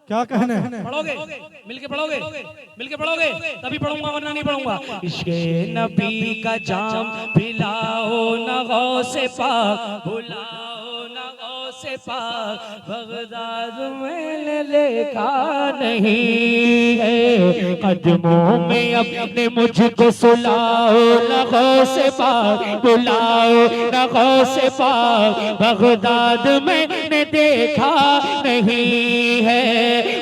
क्या कहने हैं? पढ़ोगे? मिलके पढ़ोगे? मिलके पढ़ोगे? तभी पढ़ूंगा, वरना नहीं पढ़ूंगा। इश्क़े नबी का जाम पिलाओ न गौसे पाक, बुलाओ न गौसे पाक। बगदाद मैंने देखा नहीं है, कदमों में अपने मुझको सुलाओ न गौसे पाक, बुलाओ न गौसे पाक। बगदाद मैंने देखा नहीं है,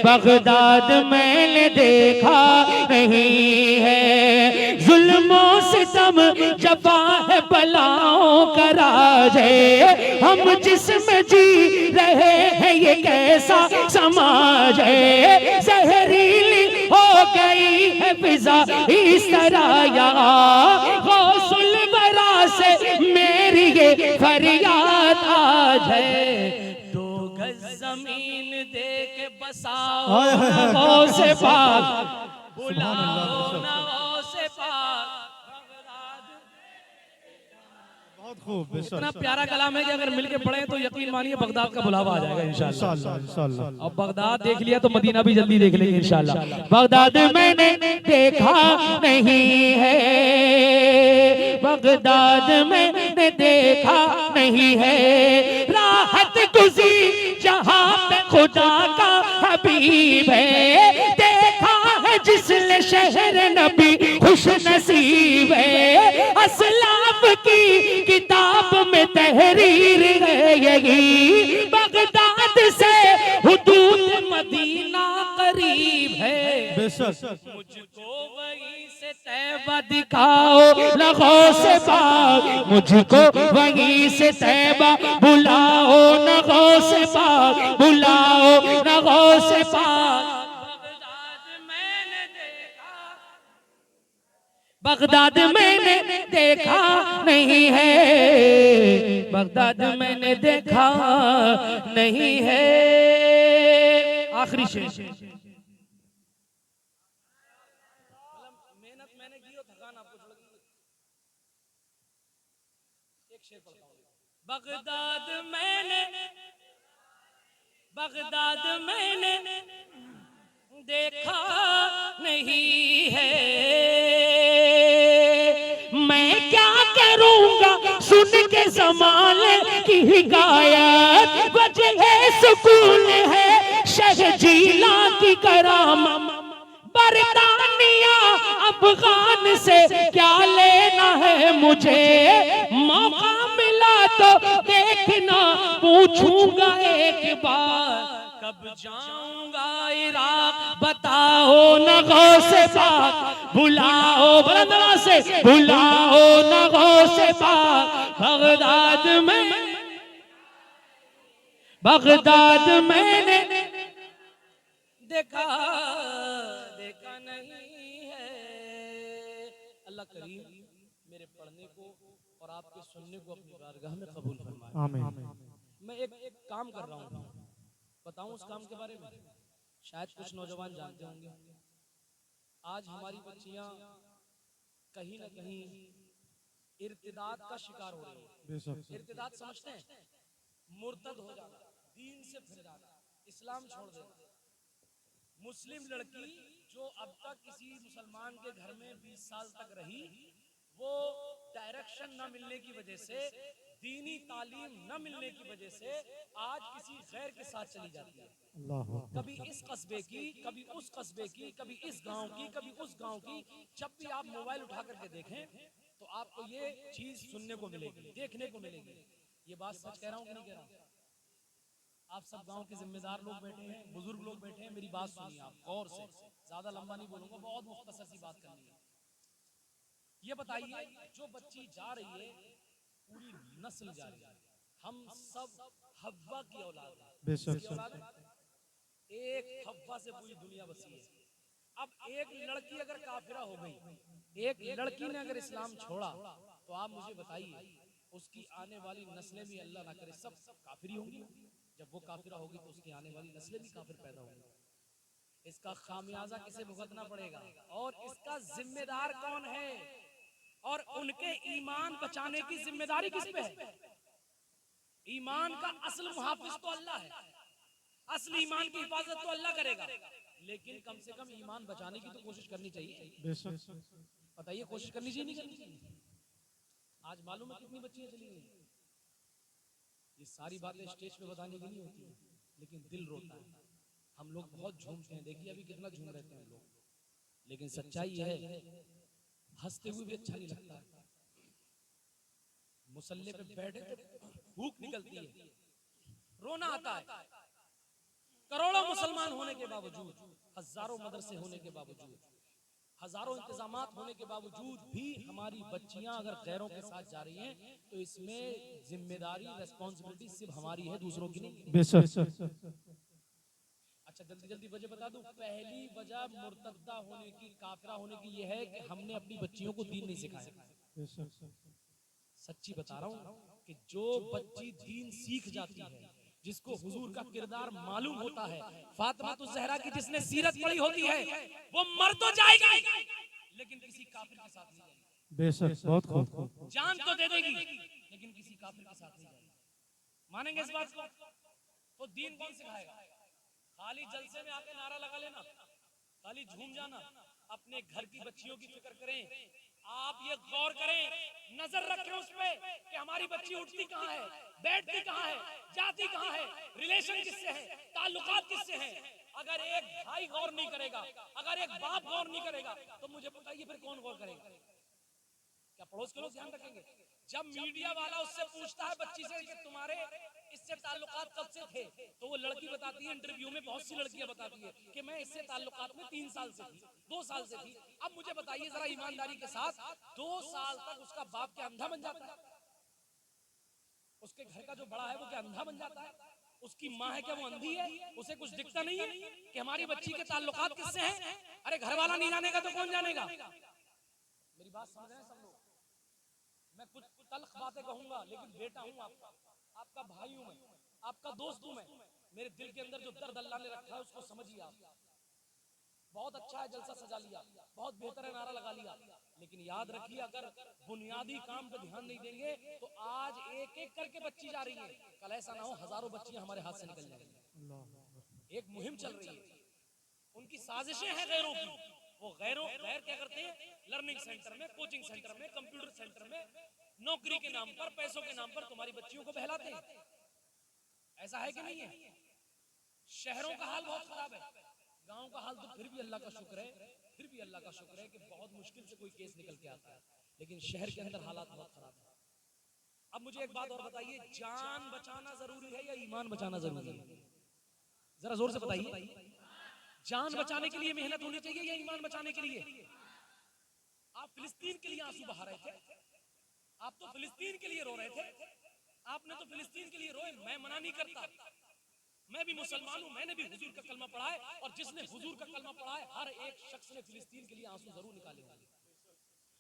बगदाद मैंने देखा नहीं है। जुल्मों से सितम जफा है बलाओं का राज है, हम जिसमें जी रहे हैं ये कैसा समाज है। जहरीली हो गई है फिजा इस तरह यहाँ, गौसुल बरा से मेरी ये फरियाद आज है। जमीन दे के बसाओ नगों से पाक, बुलाओ नगों से पाक। बहुत खूब। इतना प्यारा कलाम है कि अगर मिलके पढ़े तो यकीन मानिए बगदाद का बुलावा आ जाएगा इंशाल्लाह। इंशाल्लाह। अब बगदाद देख लिया तो मदीना भी जल्दी देख लेंगे इंशाल्लाह। बगदाद मैंने देखा नहीं है, बगदाद मैंने देखा नहीं है। राहत गुज़ी जहां पे खुदा का हबीब है, देखा है जिसने शहर नबी खुश नसीब है। असलाफ की किताब में तहरीर है यही, बगदाद से हुदूद मदीना करीब है। मुझको वहीं से तैबा दिखाओ नगों से पाक, मुझको वहीं से तैबा बुलाओ नगों से पाक, बुलाओ नगों से पाक। बगदाद मैंने देखा नहीं है, बगदाद मैंने देखा नहीं है। आखिरी शेर। मेहनत मैंने की और थकान आपको छोड़ दी। एक शेर पढ़ता हूं। बगदाद मैंने देखा नहीं है, मैं क्या करूंगा सुन के ज़माने की हिकायत। वजह सुकून है शहजीला की करामत, बरतानिया अफगान से क्या लेना है मुझे। मौका मिला तो देखना पूछूंगा एक बार, कब जाऊंगा इराक बताओ नगों से पाक, बुलाओ बंदना से बुलाओ नगों से पाक। बगदाद मैंने देखा नहीं है। अल्लाह करीम मेरे पढ़ने को और आपके सुनने को अपनी बारगाह में कबूल फरमाए। आमीन। मैं एक काम कर रहा हूँ, बताऊं उस काम के बारे में? शायद कुछ नौजवान जानते होंगे। आज हमारी बच्चियां कहीं ना कहीं इर्तिदाद का शिकार हो रही है। इर्तिदाद समझते हैं? मुर्तद हो जाना, दीन से फिर जाना, इस्लाम छोड़ देना। मुस्लिम लड़की जो अब तक किसी मुसलमान के घर में 20 साल तक रही, वो डायरेक्शन न मिलने की वजह से, दीनी तालीम न मिलने की वजह से आज किसी गैर के साथ चली जाती है। कभी इस कस्बे की, कभी उस कस्बे की, कभी इस गांव की, कभी उस गांव की। जब भी आप मोबाइल उठा करके देखें तो आपको ये चीज सुनने को मिलेगी, देखने को मिलेगी। ये बात सच कह रहा हूं कि नहीं कह रहा हूं? आप सब गांव के जिम्मेदार लोग बैठे हैं, बुजुर्ग लोग बैठे हैं, मेरी बात सुनिए आप गौर से। ज्यादा लंबा नहीं बोलूंगा, बहुत मुख्तसर सी बात करनी है। ये बताइए, जो बच्ची जा रही है, पूरी नस्ल जा रही है। हम सब हव्वा की औलाद है। एक हव्वा से पूरी दुनिया बसी है। अब एक लड़की अगर काफिरा हो गई, एक लड़की ने अगर इस्लाम छोड़ा, तो आप मुझे बताइए उसकी आने वाली नस्लें भी, अल्लाह ना करे, सब काफिरी होंगी। जब वो काफिरा होगी तो उसकी आने वाली नस्लें भी काफिर पैदा होंगी। इसका खामियाजा किसे भुगतना पड़ेगा और इसका जिम्मेदार कौन है? और उनके ईमान बचाने की जिम्मेदारी किस पे है? ईमान का असल मुहाफिज तो अल्लाह है। असली ईमान की हिफाजत तो अल्लाह करेगा, लेकिन कम से कम ईमान बचाने की तो कोशिश करनी चाहिए। बेशक बताइए, कोशिश करनी चाहिए नहीं करनी चाहिए? आज मालूम है कितनी बच्चियां चली गई। ये सारी बातें स्टेज पे बताने की नहीं होती, लेकिन दिल रोता है। हम लोग बहुत झूमते हैं, देखिए अभी कितना झूम रहे थे हम लोग, लेकिन सच्चाई ये है, हंसते हुए भी अच्छा नहीं लगता है। मुसल्ले पे बैठे तो भूख निकलती है, रोना आता है। करोड़ों मुसलमान होने के बावजूद, हजारों मदरसे होने के बावजूद, हजारों इंतजामात होने के बावजूद भी हमारी बच्चियां अगर गैरों के साथ जा रही हैं, तो इसमें जिम्मेदारी, रेस्पॉन्सिबिलिटी सिर्फ हमारी है, दूसरों की नहीं। बेशक अच्छा, जल्दी जल्दी वजह बता दूं। पहली वजह मुर्तद्दा होने की, काफिरा होने की यह है कि हमने अपनी बच्चियों को दीन नहीं सिखाया। सच्ची बता रहा हूँ कि जो बच्ची दीन सीख जाती है, जिसको हुजूर का किरदार मालूम होता है, फातिमा तो ज़हरा की जिसने सीरत पढ़ी होती है, वो मर तो जाएगी लेकिन किसी काफिर के साथ नहीं जाएगी। बेशक बहुत खूब। जान तो दे देगी लेकिन किसी काफिर के साथ नहीं जाएगी। मानेंगे इस बात को? तो दीन कौन सिखाएगा? खाली जलसे में आके नारा लगा लेना, खाली झूम जाना, अपने घर की बच्चियों की फिक्र करें। आप ये गौर करें, नजर रखें उस पे कि हमारी बच्ची उठती कहाँ है, बैठती कहाँ है, जाती कहाँ है, रिलेशन किससे है, ताल्लुकात किससे हैं। अगर एक भाई गौर नहीं करेगा, अगर एक बाप गौर नहीं करेगा, तो मुझे बताइए फिर कौन गौर करेगा? क्या पड़ोस के लोग ध्यान रखेंगे? जब मीडिया वाला उससे पूछता है बच्ची से कि तुम्हारे इससे ताल्लुकात कब से थे, तो वो लड़की बताती है, इंटरव्यू में बहुत सी लड़कियां बताती है कि मैं इससे ताल्लुकात में 3 साल से थी, 2 साल से थी। अब मुझे बताइए जरा ईमानदारी के साथ, 2 साल तक उसका बाप क्या अंधा बन जाता है? उसके घर का जो बड़ा है वो क्या अंधा बन जाता है? उसकी माँ है क्या वो अंधी है? उसे कुछ दिखता नहीं है कि हमारी बच्ची के ताल्लुकात किससे हैं? अरे घर वाला नहीं जानेगा तो कौन जानेगा? मेरी बात समझ रहे हैं सब लोग? मैं कुछ तल्ख बातें कहूंगा, लेकिन बेटा हूं आपका, आपका भाई हूं मैं, आपका दोस्त हूं मैं। मेरे दिल के अंदर जो दर्द अल्लाह ने रखा है उसको समझिए आप। बहुत अच्छा है, जलसा सजा लिया, बहुत बेहतर है, नारा लगा लिया, लेकिन याद रखिए अगर बुनियादी काम पे ध्यान नहीं देंगे तो आज एक एक करके बच्ची जा रही है, कल ऐसा ना हो हजारों बच्चियां हमारे हाथ से निकल जाएंगी। एक मुहिम चल रही है, उनकी साजिशें हैं गैरों की। वो गैर क्या करते हैं? लर्निंग सेंटर में, कोचिंग सेंटर में, कंप्यूटर सेंटर में, नौकरी के नाम पर, पैसों के नाम पर तुम्हारी बच्चियों को बहलाते हैं। ऐसा है कि नहीं है? शहरों का हाल बहुत खराब है, गांव का हाल तो फिर भी अल्लाह का शुक्र है, फिर भी अल्लाह का शुक्र है कि बहुत मुश्किल से कोई केस निकल के आता है, लेकिन शहर के अंदर हालात बहुत खराब है। अब मुझे एक बात और बताइए, जान बचाना जरूरी है या ईमान बचाना जरूरी है? जरा जोर से बताइए। जान बचाने के लिए मेहनत होनी चाहिए या ईमान बचाने के लिए? आप फिलिस्तीन के लिए आंसू बहा रहे थे, आप तो फिलिस्तीन के लिए रो रहे थे, आपने तो फिलिस्तीन के लिए रोए। मैं मना नहीं करता, मैं भी मुसलमान हूं, मैंने भी हुजूर का कलमा पढ़ा है, और जिसने हुजूर का कलमा पढ़ा है हर एक शख्स ने फिलिस्तीन के लिए आंसू जरूर निकाले होंगे,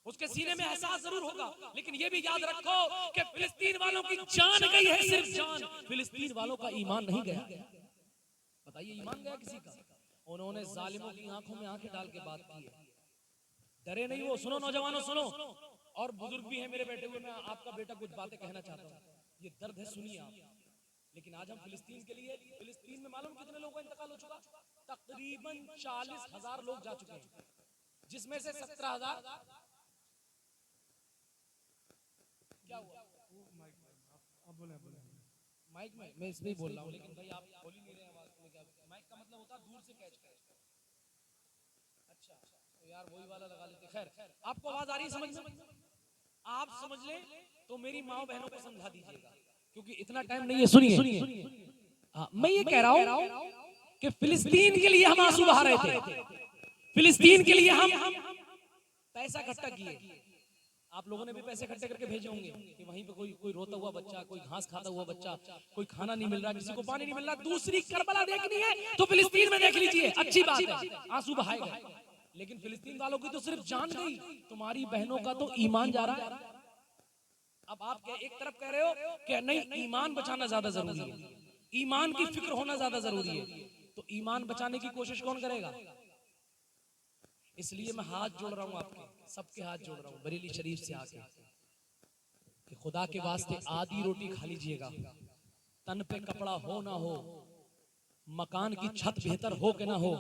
उसके सीने में एहसास जरूर होगा। लेकिन ये भी याद रखो कि फिलिस्तीन वालों की जान गई है, सिर्फ जान, फिलिस्तीन वालों का ईमान नहीं गया। बताइए ईमान गया किसी का? उन्होंने जालिमों की आंखों में आंखें डाल के बात की है, डरे नहीं वो। सुनो नौजवानों सुनो, और बुजुर्ग भी हैं मेरे बैठे हुए, मैं आपका बेटा कुछ बातें कहना चाहता हूँ, ये दर्द है, सुनिए आप। लेकिन आज हम फिलिस्तीन के लिए, फिलिस्तीन में मालूम कितने लोगों का इंतकाल हो चुका? तकरीबन 40,000 लोग जा चुके हैं, जिसमें से 17,000 क्या हुआ? माइक में मैं इसमें ही बोल रहा हूँ, लेकिन भाई आप बोल ही नहीं रहे आवाज में। क्या माइक का मतलब होता है दूर से कैच कर। अच्छा तो यार वही वाला लगा लेते। खैर, आपको आवाज आ रही है समझ में? आप समझ ले तो मेरी माँ बहनों को समझा दीजिएगा, क्योंकि इतना टाइम नहीं है। सुनिए, हाँ, मैं ये कह रहा हूँ कि फिलिस्तीन के लिए हम आंसू बहा रहे थे, फिलिस्तीन के लिए हम पैसा इकट्ठा किए। आप लोगों ने भी पैसे इकट्ठे करके भेजे होंगे कि वहीं पे कोई कोई रोता हुआ बच्चा, कोई घास खाता हुआ बच्चा, कोई खाना नहीं मिल रहा, किसी को पानी नहीं मिल रहा। दूसरी करबला देखनी है तो फिलिस्तीन में देख लीजिए, अच्छी बात है, आंसू बहाएगा। लेकिन फिलिस्तीन वालों की तो सिर्फ जान गई, तुम्हारी बहनों का तो ईमान जा रहा है। अब आप एक तरफ कह रहे हो कि नहीं ईमान बचाना ज्यादा जरूरी है, ईमान की फिक्र होना ज्यादा जरूरी है, तो ईमान बचाने की कोशिश कौन करेगा? इसलिए मैं हाथ जोड़ रहा हूं, आपके सबके हाथ जोड़ रहा हूं बरेली शरीफ से आके, कि खुदा के वास्ते आधी रोटी खा लीजिएगा, तन पे कपड़ा हो ना हो, मकान की छत बेहतर हो कि ना हो,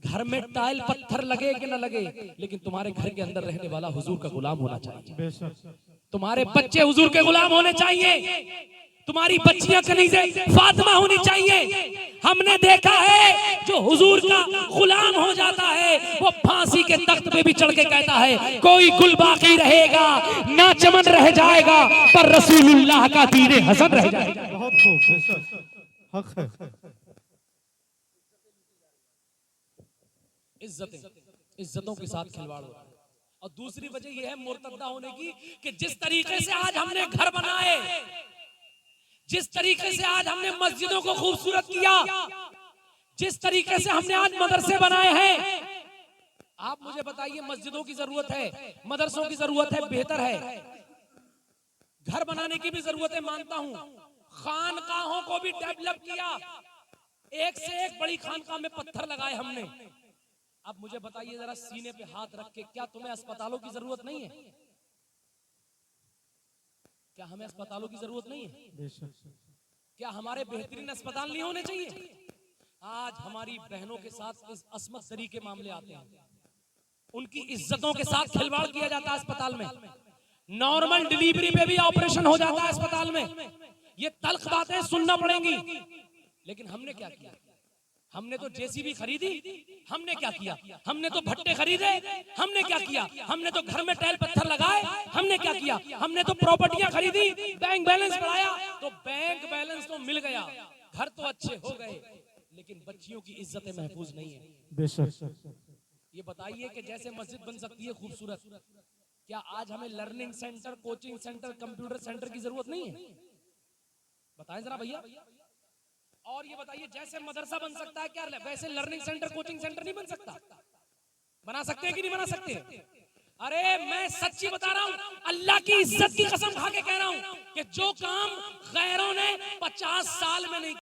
घर में टाइल पत्थर लगे कि ना लगे, लेकिन तुम्हारे घर के अंदर रहने वाला हुजूर का गुलाम होना चाहिए। बेशक तुम्हारे बच्चे हुजूर के गुलाम होने चाहिए, तुम्हारी बच्चियां कनीज़े फातिमा होनी चाहिए। हमने देखा है जो हुजूर का गुलाम हो जाता है वो फांसी के तख्त पे भी चढ़ के कहता है कोई गुल बाकी रहेगा ना चमन रह जाएगा पर रसूलुल्लाह का दीन हसन रह जाएगा। बहुत खूब, बेशक हक है। इज्जतों के साथ खिलवाड़ हो रहा है। और दूसरी वजह यह है मुर्तद्दा होने की कि जिस तरीके से आज हमने घर बनाए, जिस तरीके से आज हमने मस्जिदों को खूबसूरत किया, जिस तरीके से हमने आज मदरसे बनाए हैं, आप मुझे बताइए मस्जिदों की जरूरत है, मदरसों की जरूरत है, बेहतर है, घर बनाने की भी जरूरत है, मानता हूं। खानकाहों को भी डेवलप किया, एक से एक बड़ी खानकाह में पत्थर लगाए हमने। अब मुझे बताइए जरा सीने पे हाथ रख के, क्या तुम्हें अस्पतालों की जरूरत नहीं है? क्या हमें अस्पतालों की जरूरत नहीं है? बेशक क्या हमारे बेहतरीन अस्पताल नहीं होने चाहिए? आज हमारी बहनों के साथ इस अस्मत सरी के मामले आते हैं, उनकी इज्जतों के साथ खिलवाड़ किया जाता है अस्पताल में, नॉर्मल डिलीवरी पे भी ऑपरेशन हो जाता है अस्पताल में। ये तल्ख बातें सुनना पड़ेंगी, लेकिन हमने क्या किया? हमने तो जेसीबी खरीदी, हमने क्या किया? हमने तो भट्टे खरीदे, हमने क्या किया? हमने तो घर में टाइल पत्थर लगाए, हमने क्या किया? हमने तो प्रॉपर्टियां खरीदी, बैंक बैलेंस बढ़ाया, तो बैंक बैलेंस तो मिल गया, घर तो अच्छे हो गए, लेकिन बच्चियों की इज्जतें महफूज नहीं है। बेशक ये बताइए कि जैसे मस्जिद बन सकती है खूबसूरत, क्या आज हमें learning centre, coaching centre, computer centre की जरूरत नहीं है? बताएं जरा भैया। और ये बताइए जैसे मदरसा बन सकता है, क्या वैसे लर्निंग सेंटर, कोचिंग सेंटर नहीं बन सकता? बना सकते हैं कि नहीं बना सकते? अरे मैं सच्ची बता रहा हूं, अल्लाह की इज्जत की कसम खा के कह रहा हूं कि जो काम गैरों ने 50 साल में नहीं